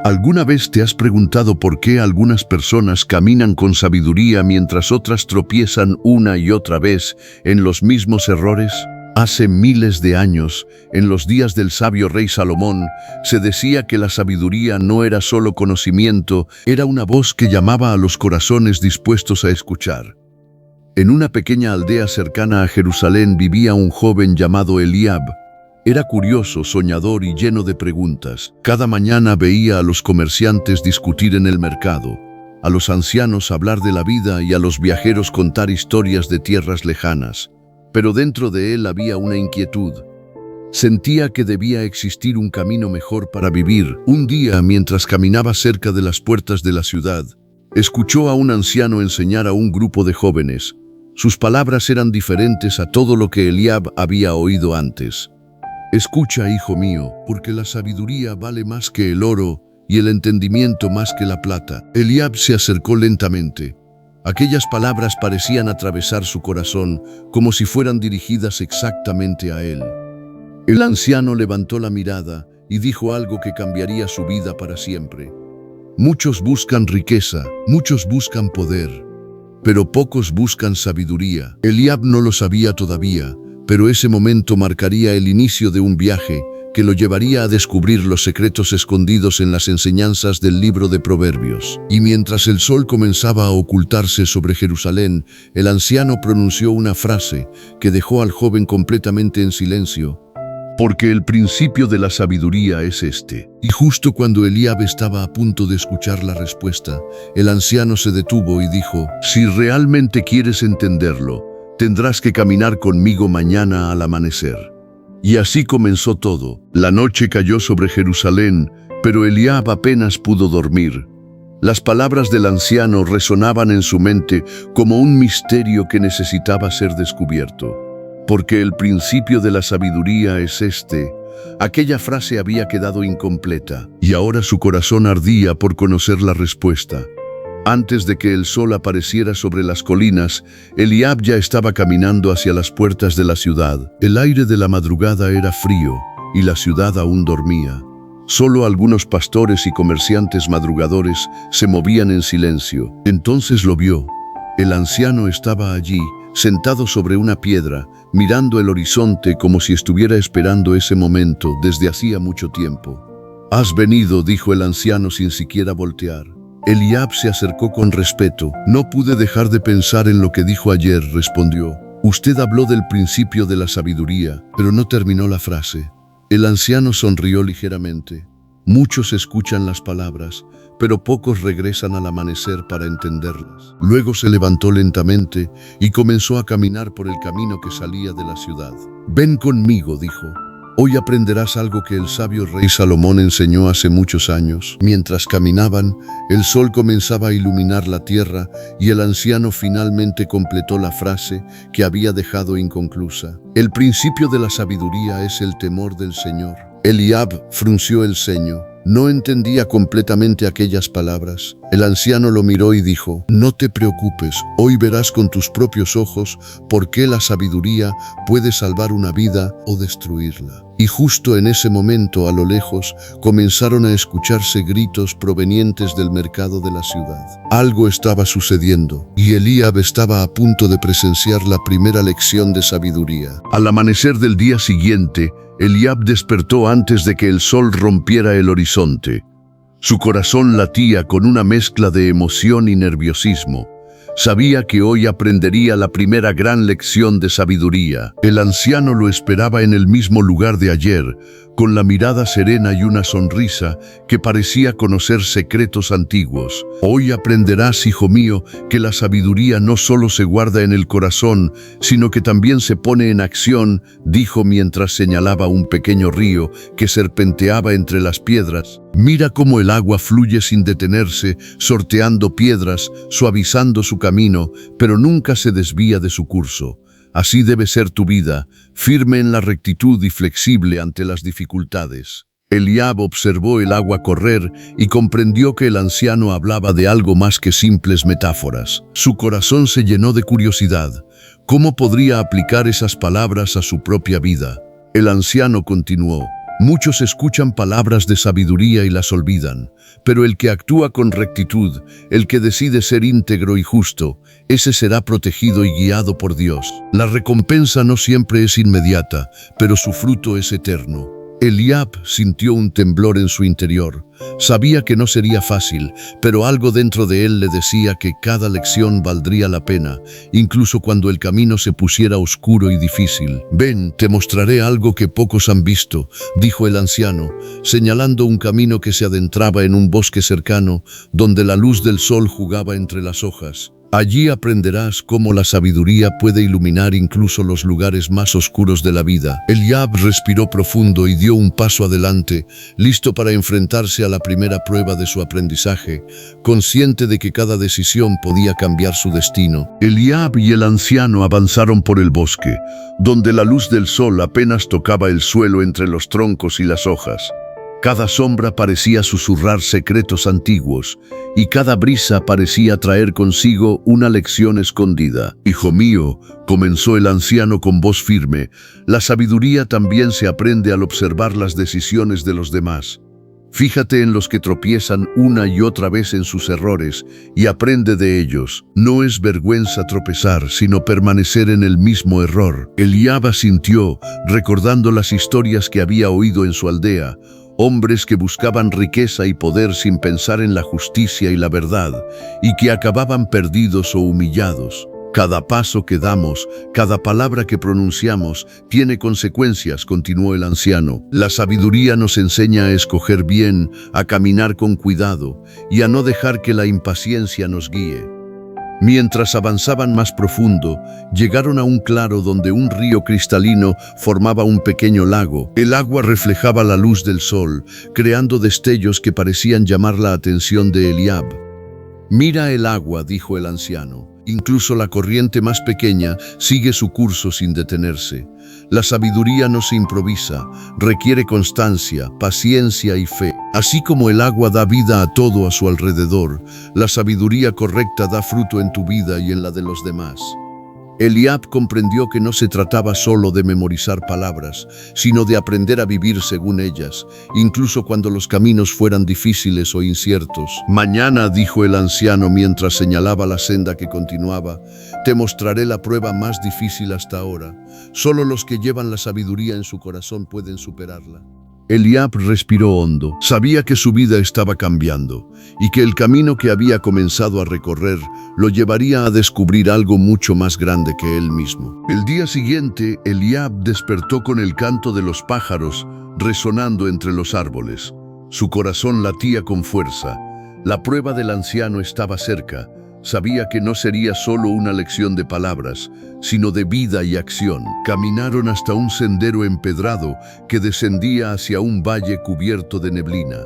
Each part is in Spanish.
¿Alguna vez te has preguntado por qué algunas personas caminan con sabiduría mientras otras tropiezan una y otra vez en los mismos errores? Hace miles de años, en los días del sabio rey Salomón, se decía que la sabiduría no era solo conocimiento, era una voz que llamaba a los corazones dispuestos a escuchar. En una pequeña aldea cercana a Jerusalén vivía un joven llamado Eliab. Era curioso, soñador y lleno de preguntas. Cada mañana veía a los comerciantes discutir en el mercado, a los ancianos hablar de la vida y a los viajeros contar historias de tierras lejanas. Pero dentro de él había una inquietud. Sentía que debía existir un camino mejor para vivir. Un día, mientras caminaba cerca de las puertas de la ciudad, escuchó a un anciano enseñar a un grupo de jóvenes. Sus palabras eran diferentes a todo lo que Eliab había oído antes. Escucha, hijo mío, porque la sabiduría vale más que el oro y el entendimiento más que la plata. Eliab se acercó lentamente. Aquellas palabras parecían atravesar su corazón como si fueran dirigidas exactamente a él. El anciano levantó la mirada y dijo algo que cambiaría su vida para siempre. Muchos buscan riqueza, muchos buscan poder, pero pocos buscan sabiduría. Eliab no lo sabía todavía, pero ese momento marcaría el inicio de un viaje que lo llevaría a descubrir los secretos escondidos en las enseñanzas del libro de Proverbios. Y mientras el sol comenzaba a ocultarse sobre Jerusalén, el anciano pronunció una frase que dejó al joven completamente en silencio. Porque el principio de la sabiduría es este. Y justo cuando Eliab estaba a punto de escuchar la respuesta, el anciano se detuvo y dijo: si realmente quieres entenderlo, tendrás que caminar conmigo mañana al amanecer. Y así comenzó todo. La noche cayó sobre Jerusalén, pero Eliab apenas pudo dormir. Las palabras del anciano resonaban en su mente como un misterio que necesitaba ser descubierto. Porque el principio de la sabiduría es este. Aquella frase había quedado incompleta, y ahora su corazón ardía por conocer la respuesta. Antes de que el sol apareciera sobre las colinas, Eliab ya estaba caminando hacia las puertas de la ciudad. El aire de la madrugada era frío, y la ciudad aún dormía. Solo algunos pastores y comerciantes madrugadores se movían en silencio. Entonces lo vio. El anciano estaba allí, sentado sobre una piedra, mirando el horizonte como si estuviera esperando ese momento desde hacía mucho tiempo. «Has venido», dijo el anciano sin siquiera voltear. Eliab se acercó con respeto. «No pude dejar de pensar en lo que dijo ayer», respondió. «Usted habló del principio de la sabiduría, pero no terminó la frase». El anciano sonrió ligeramente. «Muchos escuchan las palabras, pero pocos regresan al amanecer para entenderlas». Luego se levantó lentamente y comenzó a caminar por el camino que salía de la ciudad. «Ven conmigo», dijo. «Hoy aprenderás algo que el sabio rey Salomón enseñó hace muchos años». Mientras caminaban, el sol comenzaba a iluminar la tierra y el anciano finalmente completó la frase que había dejado inconclusa. «El principio de la sabiduría es el temor del Señor». Eliab frunció el ceño. No entendía completamente aquellas palabras. El anciano lo miró y dijo: «No te preocupes, hoy verás con tus propios ojos por qué la sabiduría puede salvar una vida o destruirla». Y justo en ese momento, a lo lejos, comenzaron a escucharse gritos provenientes del mercado de la ciudad. Algo estaba sucediendo, y Eliab estaba a punto de presenciar la primera lección de sabiduría. Al amanecer del día siguiente, Eliab despertó antes de que el sol rompiera el horizonte. Su corazón latía con una mezcla de emoción y nerviosismo. Sabía que hoy aprendería la primera gran lección de sabiduría. El anciano lo esperaba en el mismo lugar de ayer, con la mirada serena y una sonrisa que parecía conocer secretos antiguos. «Hoy aprenderás, hijo mío, que la sabiduría no solo se guarda en el corazón, sino que también se pone en acción», dijo mientras señalaba un pequeño río que serpenteaba entre las piedras. «Mira cómo el agua fluye sin detenerse, sorteando piedras, suavizando su camino, pero nunca se desvía de su curso. Así debe ser tu vida, firme en la rectitud y flexible ante las dificultades». Eliab observó el agua correr y comprendió que el anciano hablaba de algo más que simples metáforas. Su corazón se llenó de curiosidad. ¿Cómo podría aplicar esas palabras a su propia vida? El anciano continuó: Muchos escuchan palabras de sabiduría y las olvidan, pero el que actúa con rectitud, el que decide ser íntegro y justo, ese será protegido y guiado por Dios. La recompensa no siempre es inmediata, pero su fruto es eterno. Eliab sintió un temblor en su interior. Sabía que no sería fácil, pero algo dentro de él le decía que cada lección valdría la pena, incluso cuando el camino se pusiera oscuro y difícil. «Ven, te mostraré algo que pocos han visto», dijo el anciano, señalando un camino que se adentraba en un bosque cercano, donde la luz del sol jugaba entre las hojas. Allí aprenderás cómo la sabiduría puede iluminar incluso los lugares más oscuros de la vida. Eliab respiró profundo y dio un paso adelante, listo para enfrentarse a la primera prueba de su aprendizaje, consciente de que cada decisión podía cambiar su destino. Eliab y el anciano avanzaron por el bosque, donde la luz del sol apenas tocaba el suelo entre los troncos y las hojas. Cada sombra parecía susurrar secretos antiguos, y cada brisa parecía traer consigo una lección escondida. «Hijo mío», comenzó el anciano con voz firme, «la sabiduría también se aprende al observar las decisiones de los demás. Fíjate en los que tropiezan una y otra vez en sus errores y aprende de ellos. No es vergüenza tropezar, sino permanecer en el mismo error». Eliab asintió, recordando las historias que había oído en su aldea, hombres que buscaban riqueza y poder sin pensar en la justicia y la verdad, y que acababan perdidos o humillados. «Cada paso que damos, cada palabra que pronunciamos, tiene consecuencias», continuó el anciano. «La sabiduría nos enseña a escoger bien, a caminar con cuidado, y a no dejar que la impaciencia nos guíe». Mientras avanzaban más profundo, llegaron a un claro donde un río cristalino formaba un pequeño lago. El agua reflejaba la luz del sol, creando destellos que parecían llamar la atención de Eliab. «Mira el agua», dijo el anciano. «Incluso la corriente más pequeña sigue su curso sin detenerse. La sabiduría no se improvisa, requiere constancia, paciencia y fe. Así como el agua da vida a todo a su alrededor, la sabiduría correcta da fruto en tu vida y en la de los demás». Eliab comprendió que no se trataba solo de memorizar palabras, sino de aprender a vivir según ellas, incluso cuando los caminos fueran difíciles o inciertos. «Mañana», dijo el anciano mientras señalaba la senda que continuaba, «te mostraré la prueba más difícil hasta ahora. Solo los que llevan la sabiduría en su corazón pueden superarla». Eliab respiró hondo. Sabía que su vida estaba cambiando y que el camino que había comenzado a recorrer lo llevaría a descubrir algo mucho más grande que él mismo. El día siguiente, Eliab despertó con el canto de los pájaros resonando entre los árboles. Su corazón latía con fuerza. La prueba del anciano estaba cerca. Sabía que no sería solo una lección de palabras, sino de vida y acción. Caminaron hasta un sendero empedrado que descendía hacia un valle cubierto de neblina.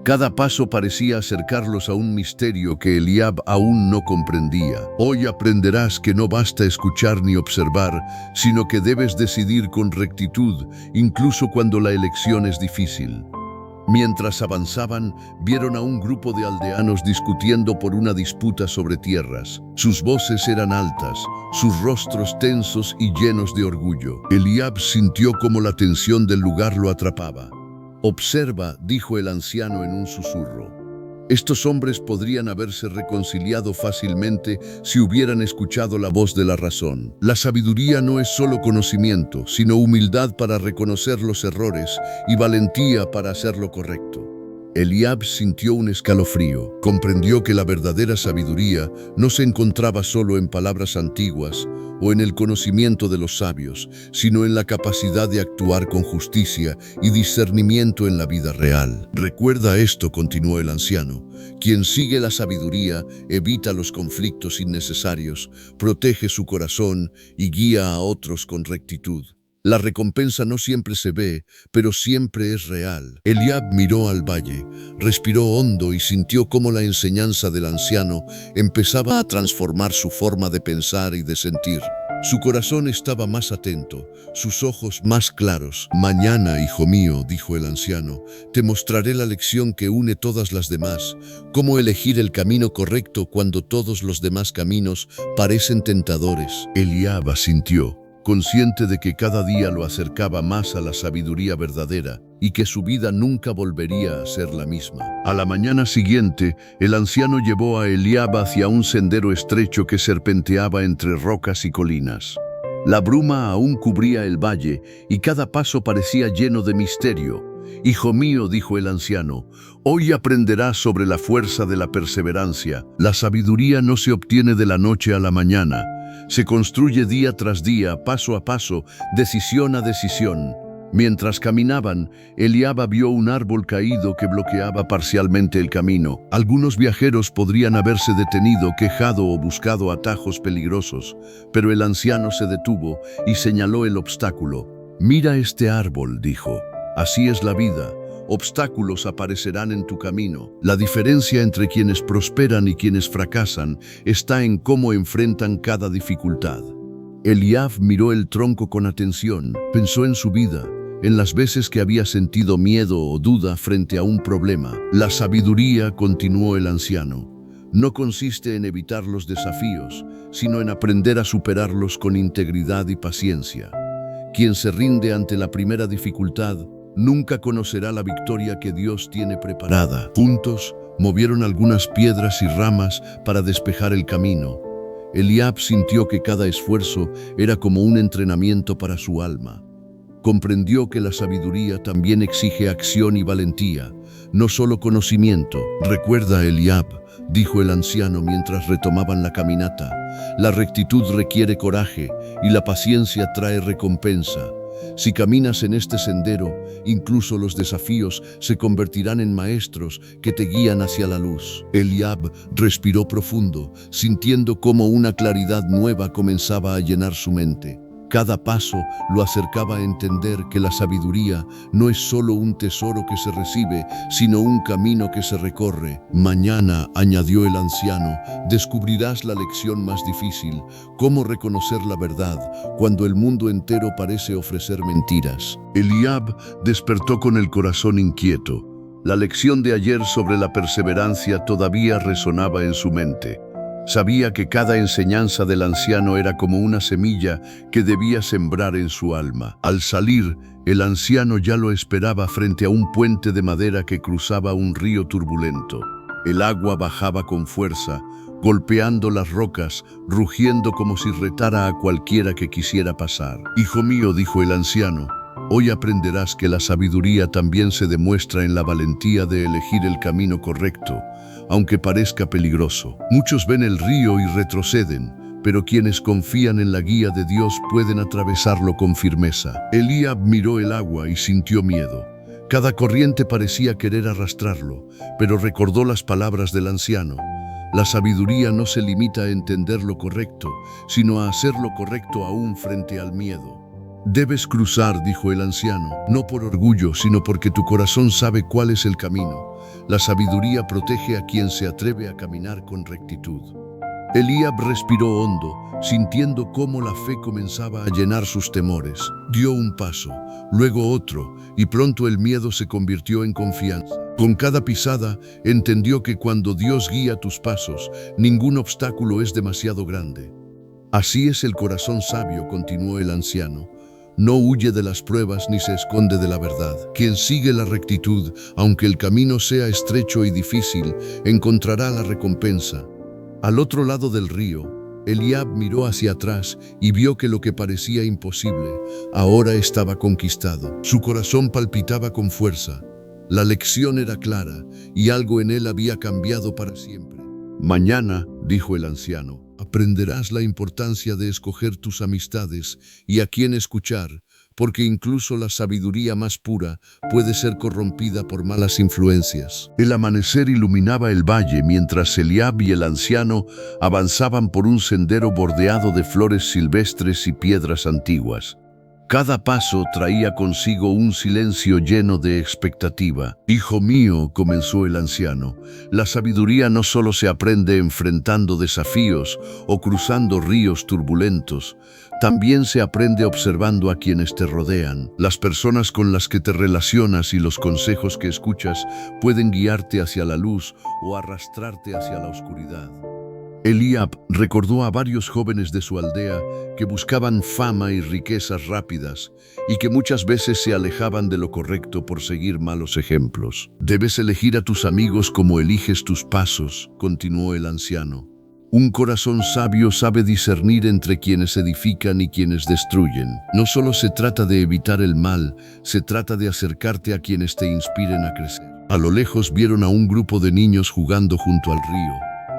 Cada paso parecía acercarlos a un misterio que Eliab aún no comprendía. «Hoy aprenderás que no basta escuchar ni observar, sino que debes decidir con rectitud, incluso cuando la elección es difícil». Mientras avanzaban, vieron a un grupo de aldeanos discutiendo por una disputa sobre tierras. Sus voces eran altas, sus rostros tensos y llenos de orgullo. Eliab sintió cómo la tensión del lugar lo atrapaba. «Observa», dijo el anciano en un susurro. «Estos hombres podrían haberse reconciliado fácilmente si hubieran escuchado la voz de la razón. La sabiduría no es solo conocimiento, sino humildad para reconocer los errores y valentía para hacer lo correcto». Eliab sintió un escalofrío. Comprendió que la verdadera sabiduría no se encontraba solo en palabras antiguas o en el conocimiento de los sabios, sino en la capacidad de actuar con justicia y discernimiento en la vida real. «Recuerda esto», continuó el anciano. «Quien sigue la sabiduría evita los conflictos innecesarios, protege su corazón y guía a otros con rectitud. La recompensa no siempre se ve, pero siempre es real». Eliab miró al valle, respiró hondo y sintió cómo la enseñanza del anciano empezaba a transformar su forma de pensar y de sentir. Su corazón estaba más atento, sus ojos más claros. «Mañana, hijo mío», dijo el anciano, «te mostraré la lección que une todas las demás, cómo elegir el camino correcto cuando todos los demás caminos parecen tentadores». Eliab asintió, consciente de que cada día lo acercaba más a la sabiduría verdadera, y que su vida nunca volvería a ser la misma. A la mañana siguiente, el anciano llevó a Eliab hacia un sendero estrecho que serpenteaba entre rocas y colinas. La bruma aún cubría el valle y cada paso parecía lleno de misterio. «Hijo mío», dijo el anciano, «hoy aprenderás sobre la fuerza de la perseverancia. La sabiduría no se obtiene de la noche a la mañana. Se construye día tras día, paso a paso, decisión a decisión». Mientras caminaban, Eliab vio un árbol caído que bloqueaba parcialmente el camino. Algunos viajeros podrían haberse detenido, quejado o buscado atajos peligrosos, pero el anciano se detuvo y señaló el obstáculo. «Mira este árbol», dijo. «Así es la vida. Obstáculos aparecerán en tu camino. La diferencia entre quienes prosperan y quienes fracasan está en cómo enfrentan cada dificultad». Eliab miró el tronco con atención, pensó en su vida, en las veces que había sentido miedo o duda frente a un problema. «La sabiduría», continuó el anciano, «no consiste en evitar los desafíos, sino en aprender a superarlos con integridad y paciencia. Quien se rinde ante la primera dificultad nunca conocerá la victoria que Dios tiene preparada». Juntos, movieron algunas piedras y ramas para despejar el camino. Eliab sintió que cada esfuerzo era como un entrenamiento para su alma. Comprendió que la sabiduría también exige acción y valentía, no solo conocimiento. «Recuerda, Eliab», dijo el anciano mientras retomaban la caminata, «la rectitud requiere coraje y la paciencia trae recompensa. Si caminas en este sendero, incluso los desafíos se convertirán en maestros que te guían hacia la luz». Eliab respiró profundo, sintiendo cómo una claridad nueva comenzaba a llenar su mente. Cada paso lo acercaba a entender que la sabiduría no es solo un tesoro que se recibe, sino un camino que se recorre. «Mañana», añadió el anciano, «descubrirás la lección más difícil, cómo reconocer la verdad cuando el mundo entero parece ofrecer mentiras». Eliab despertó con el corazón inquieto. La lección de ayer sobre la perseverancia todavía resonaba en su mente. Sabía que cada enseñanza del anciano era como una semilla que debía sembrar en su alma. Al salir, el anciano ya lo esperaba frente a un puente de madera que cruzaba un río turbulento. El agua bajaba con fuerza, golpeando las rocas, rugiendo como si retara a cualquiera que quisiera pasar. «Hijo mío», dijo el anciano, «hoy aprenderás que la sabiduría también se demuestra en la valentía de elegir el camino correcto, aunque parezca peligroso. Muchos ven el río y retroceden, pero quienes confían en la guía de Dios pueden atravesarlo con firmeza». Eliab miró el agua y sintió miedo. Cada corriente parecía querer arrastrarlo, pero recordó las palabras del anciano. La sabiduría no se limita a entender lo correcto, sino a hacer lo correcto aún frente al miedo. «Debes cruzar», dijo el anciano, «no por orgullo, sino porque tu corazón sabe cuál es el camino. La sabiduría protege a quien se atreve a caminar con rectitud». Eliab respiró hondo, sintiendo cómo la fe comenzaba a llenar sus temores. Dio un paso, luego otro, y pronto el miedo se convirtió en confianza. Con cada pisada, entendió que cuando Dios guía tus pasos, ningún obstáculo es demasiado grande. «Así es el corazón sabio», continuó el anciano. «No huye de las pruebas ni se esconde de la verdad. Quien sigue la rectitud, aunque el camino sea estrecho y difícil, encontrará la recompensa». Al otro lado del río, Eliab miró hacia atrás y vio que lo que parecía imposible ahora estaba conquistado. Su corazón palpitaba con fuerza. La lección era clara y algo en él había cambiado para siempre. «Mañana», dijo el anciano, «aprenderás la importancia de escoger tus amistades y a quién escuchar, porque incluso la sabiduría más pura puede ser corrompida por malas influencias». El amanecer iluminaba el valle mientras Eliab y el anciano avanzaban por un sendero bordeado de flores silvestres y piedras antiguas. Cada paso traía consigo un silencio lleno de expectativa. «Hijo mío», comenzó el anciano, «la sabiduría no solo se aprende enfrentando desafíos o cruzando ríos turbulentos, también se aprende observando a quienes te rodean. Las personas con las que te relacionas y los consejos que escuchas pueden guiarte hacia la luz o arrastrarte hacia la oscuridad». Eliab recordó a varios jóvenes de su aldea que buscaban fama y riquezas rápidas y que muchas veces se alejaban de lo correcto por seguir malos ejemplos. Debes elegir a tus amigos como eliges tus pasos, continuó el anciano. Un corazón sabio sabe discernir entre quienes edifican y quienes destruyen. No solo se trata de evitar el mal, se trata de acercarte a quienes te inspiren a crecer. A lo lejos vieron a un grupo de niños jugando junto al río.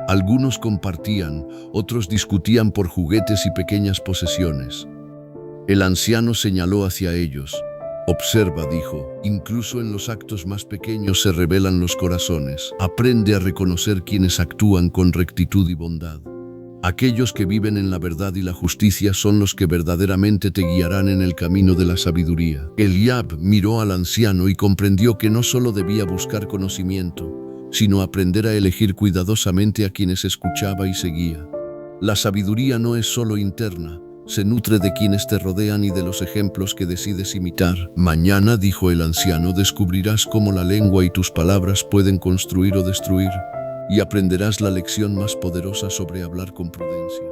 Algunos compartían, otros discutían por juguetes y pequeñas posesiones. El anciano señaló hacia ellos. Observa, dijo, incluso en los actos más pequeños se revelan los corazones. Aprende a reconocer quienes actúan con rectitud y bondad. Aquellos que viven en la verdad y la justicia son los que verdaderamente te guiarán en el camino de la sabiduría. Eliab miró al anciano y comprendió que no solo debía buscar conocimiento, sino aprender a elegir cuidadosamente a quienes escuchaba y seguía. La sabiduría no es solo interna, se nutre de quienes te rodean y de los ejemplos que decides imitar. Mañana, dijo el anciano, descubrirás cómo la lengua y tus palabras pueden construir o destruir, y aprenderás la lección más poderosa sobre hablar con prudencia.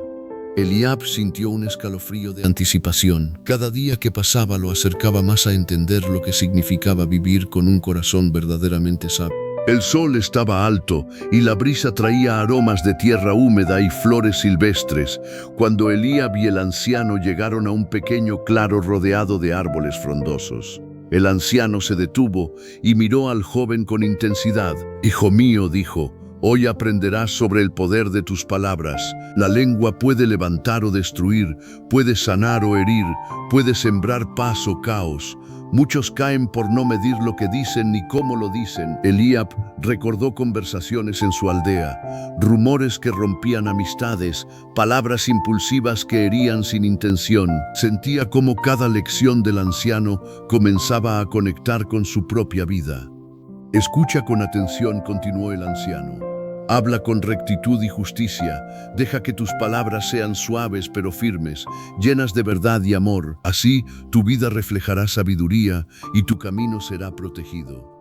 Eliab sintió un escalofrío de anticipación. Cada día que pasaba lo acercaba más a entender lo que significaba vivir con un corazón verdaderamente sabio. El sol estaba alto y la brisa traía aromas de tierra húmeda y flores silvestres, cuando Eliab y el anciano llegaron a un pequeño claro rodeado de árboles frondosos. El anciano se detuvo y miró al joven con intensidad. «Hijo mío», dijo, «hoy aprenderás sobre el poder de tus palabras. La lengua puede levantar o destruir, puede sanar o herir, puede sembrar paz o caos. Muchos caen por no medir lo que dicen ni cómo lo dicen». Eliab recordó conversaciones en su aldea, rumores que rompían amistades, palabras impulsivas que herían sin intención. Sentía cómo cada lección del anciano comenzaba a conectar con su propia vida. «Escucha con atención», continuó el anciano. «Habla con rectitud y justicia. Deja que tus palabras sean suaves pero firmes, llenas de verdad y amor. Así, tu vida reflejará sabiduría y tu camino será protegido».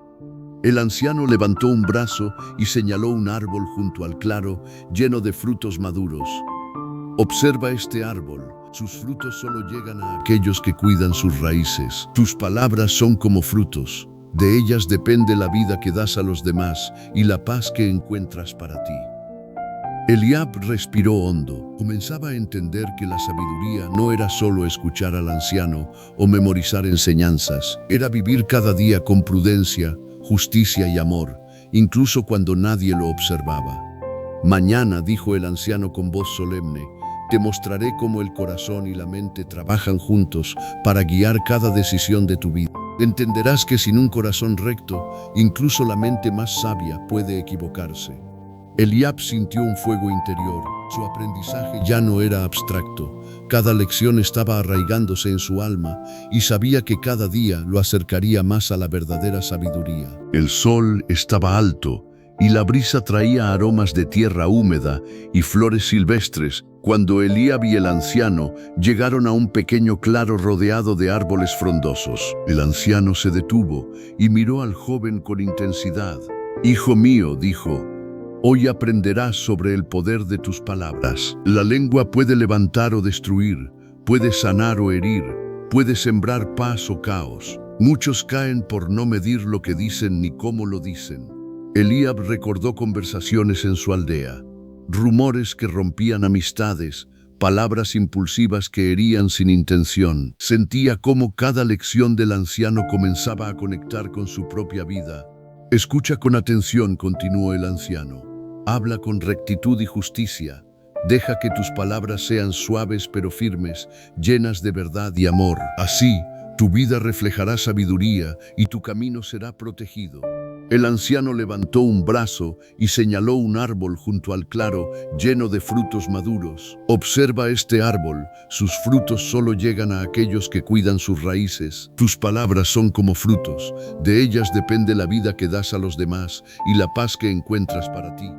El anciano levantó un brazo y señaló un árbol junto al claro, lleno de frutos maduros. «Observa este árbol. Sus frutos solo llegan a aquellos que cuidan sus raíces. Tus palabras son como frutos. De ellas depende la vida que das a los demás y la paz que encuentras para ti». Eliab respiró hondo. Comenzaba a entender que la sabiduría no era solo escuchar al anciano o memorizar enseñanzas. Era vivir cada día con prudencia, justicia y amor, incluso cuando nadie lo observaba. «Mañana», dijo el anciano con voz solemne, «te mostraré cómo el corazón y la mente trabajan juntos para guiar cada decisión de tu vida. Entenderás que sin un corazón recto, incluso la mente más sabia puede equivocarse». Eliab sintió un fuego interior. Su aprendizaje ya no era abstracto. Cada lección estaba arraigándose en su alma y sabía que cada día lo acercaría más a la verdadera sabiduría. El sol estaba alto y la brisa traía aromas de tierra húmeda y flores silvestres, cuando Eliab y el anciano llegaron a un pequeño claro rodeado de árboles frondosos. El anciano se detuvo y miró al joven con intensidad. «Hijo mío», dijo, «hoy aprenderás sobre el poder de tus palabras. La lengua puede levantar o destruir, puede sanar o herir, puede sembrar paz o caos. Muchos caen por no medir lo que dicen ni cómo lo dicen». Eliab recordó conversaciones en su aldea, rumores que rompían amistades, palabras impulsivas que herían sin intención. Sentía cómo cada lección del anciano comenzaba a conectar con su propia vida. «Escucha con atención», continuó el anciano. «Habla con rectitud y justicia. Deja que tus palabras sean suaves pero firmes, llenas de verdad y amor. Así, tu vida reflejará sabiduría y tu camino será protegido». El anciano levantó un brazo y señaló un árbol junto al claro, lleno de frutos maduros. «Observa este árbol. Sus frutos solo llegan a aquellos que cuidan sus raíces. Tus palabras son como frutos. De ellas depende la vida que das a los demás y la paz que encuentras para ti».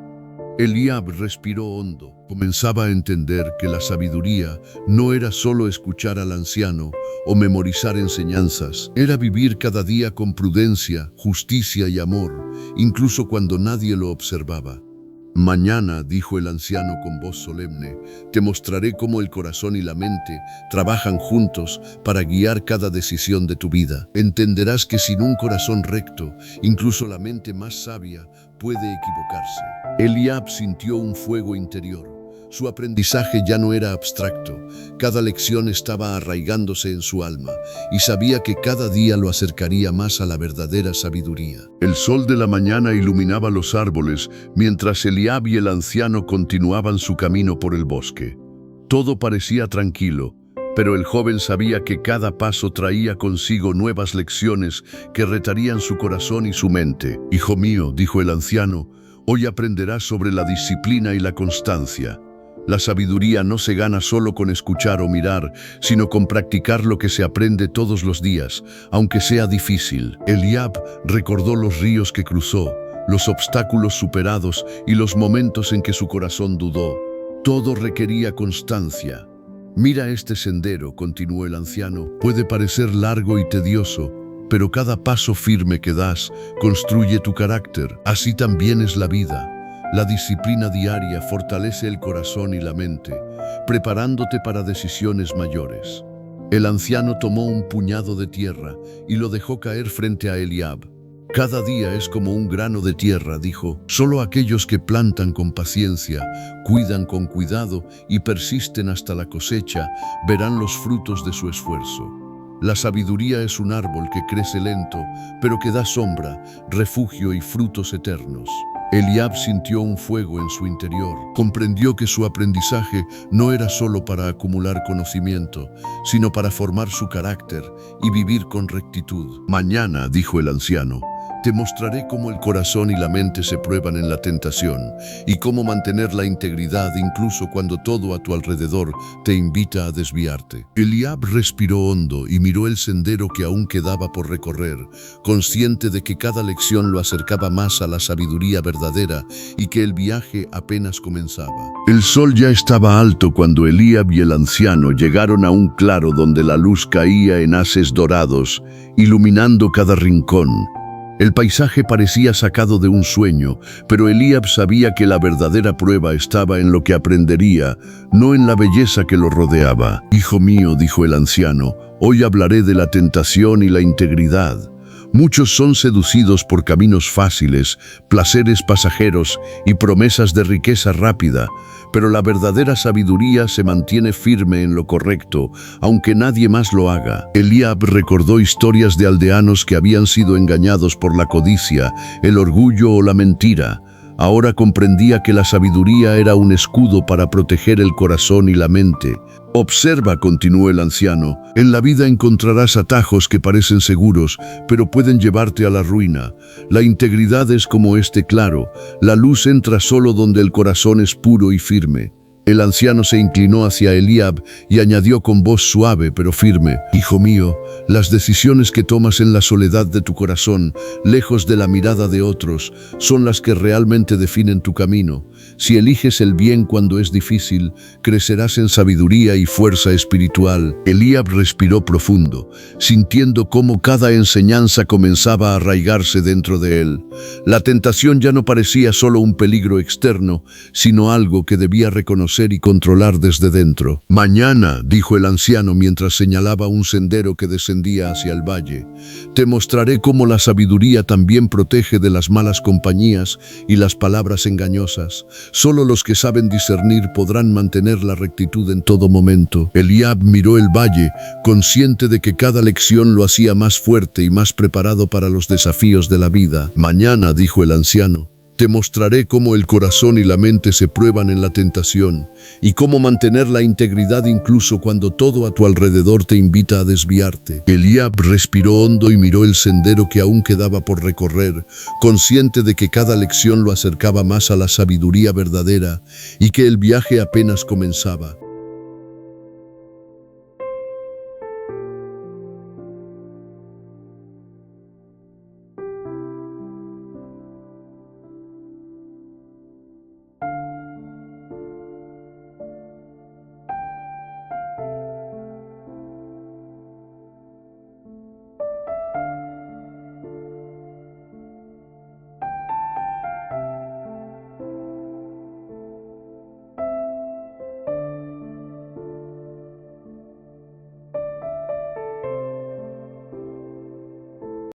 Eliab respiró hondo. Comenzaba a entender que la sabiduría no era solo escuchar al anciano o memorizar enseñanzas. Era vivir cada día con prudencia, justicia y amor, incluso cuando nadie lo observaba. Mañana, dijo el anciano con voz solemne, te mostraré cómo el corazón y la mente trabajan juntos para guiar cada decisión de tu vida. Entenderás que sin un corazón recto, incluso la mente más sabia puede equivocarse. Eliab sintió un fuego interior. Su aprendizaje ya no era abstracto, cada lección estaba arraigándose en su alma y sabía que cada día lo acercaría más a la verdadera sabiduría. El sol de la mañana iluminaba los árboles mientras Eliab y el anciano continuaban su camino por el bosque. Todo parecía tranquilo, pero el joven sabía que cada paso traía consigo nuevas lecciones que retarían su corazón y su mente. «Hijo mío», dijo el anciano, «hoy aprenderás sobre la disciplina y la constancia. La sabiduría no se gana solo con escuchar o mirar, sino con practicar lo que se aprende todos los días, aunque sea difícil». Eliab recordó los ríos que cruzó, los obstáculos superados y los momentos en que su corazón dudó. Todo requería constancia. «Mira este sendero», continuó el anciano, «puede parecer largo y tedioso, pero cada paso firme que das construye tu carácter. Así también es la vida. La disciplina diaria fortalece el corazón y la mente, preparándote para decisiones mayores». El anciano tomó un puñado de tierra y lo dejó caer frente a Eliab. «Cada día es como un grano de tierra», dijo. «Solo aquellos que plantan con paciencia, cuidan con cuidado y persisten hasta la cosecha, verán los frutos de su esfuerzo. La sabiduría es un árbol que crece lento, pero que da sombra, refugio y frutos eternos». Eliab sintió un fuego en su interior. Comprendió que su aprendizaje no era solo para acumular conocimiento, sino para formar su carácter y vivir con rectitud. «Mañana», dijo el anciano, «te mostraré cómo el corazón y la mente se prueban en la tentación y cómo mantener la integridad incluso cuando todo a tu alrededor te invita a desviarte». Eliab respiró hondo y miró el sendero que aún quedaba por recorrer, consciente de que cada lección lo acercaba más a la sabiduría verdadera y que el viaje apenas comenzaba. El sol ya estaba alto cuando Eliab y el anciano llegaron a un claro donde la luz caía en haces dorados, iluminando cada rincón. El paisaje parecía sacado de un sueño, pero Eliab sabía que la verdadera prueba estaba en lo que aprendería, no en la belleza que lo rodeaba. «Hijo mío», dijo el anciano, «hoy hablaré de la tentación y la integridad. Muchos son seducidos por caminos fáciles, placeres pasajeros y promesas de riqueza rápida, pero la verdadera sabiduría se mantiene firme en lo correcto, aunque nadie más lo haga». Eliab recordó historias de aldeanos que habían sido engañados por la codicia, el orgullo o la mentira. Ahora comprendía que la sabiduría era un escudo para proteger el corazón y la mente. «Observa», continuó el anciano, «en la vida encontrarás atajos que parecen seguros, pero pueden llevarte a la ruina. La integridad es como este claro, la luz entra solo donde el corazón es puro y firme». El anciano se inclinó hacia Eliab y añadió con voz suave pero firme: «Hijo mío, las decisiones que tomas en la soledad de tu corazón, lejos de la mirada de otros, son las que realmente definen tu camino. Si eliges el bien cuando es difícil, crecerás en sabiduría y fuerza espiritual». Eliab respiró profundo, sintiendo cómo cada enseñanza comenzaba a arraigarse dentro de él. La tentación ya no parecía solo un peligro externo, sino algo que debía reconocer y controlar desde dentro. «Mañana», dijo el anciano mientras señalaba un sendero que descendía hacia el valle, «te mostraré cómo la sabiduría también protege de las malas compañías y las palabras engañosas. Solo los que saben discernir podrán mantener la rectitud en todo momento». Eliab miró el valle, consciente de que cada lección lo hacía más fuerte y más preparado para los desafíos de la vida. «Mañana», dijo el anciano, «te mostraré cómo el corazón y la mente se prueban en la tentación y cómo mantener la integridad incluso cuando todo a tu alrededor te invita a desviarte». Eliab respiró hondo y miró el sendero que aún quedaba por recorrer, consciente de que cada lección lo acercaba más a la sabiduría verdadera y que el viaje apenas comenzaba.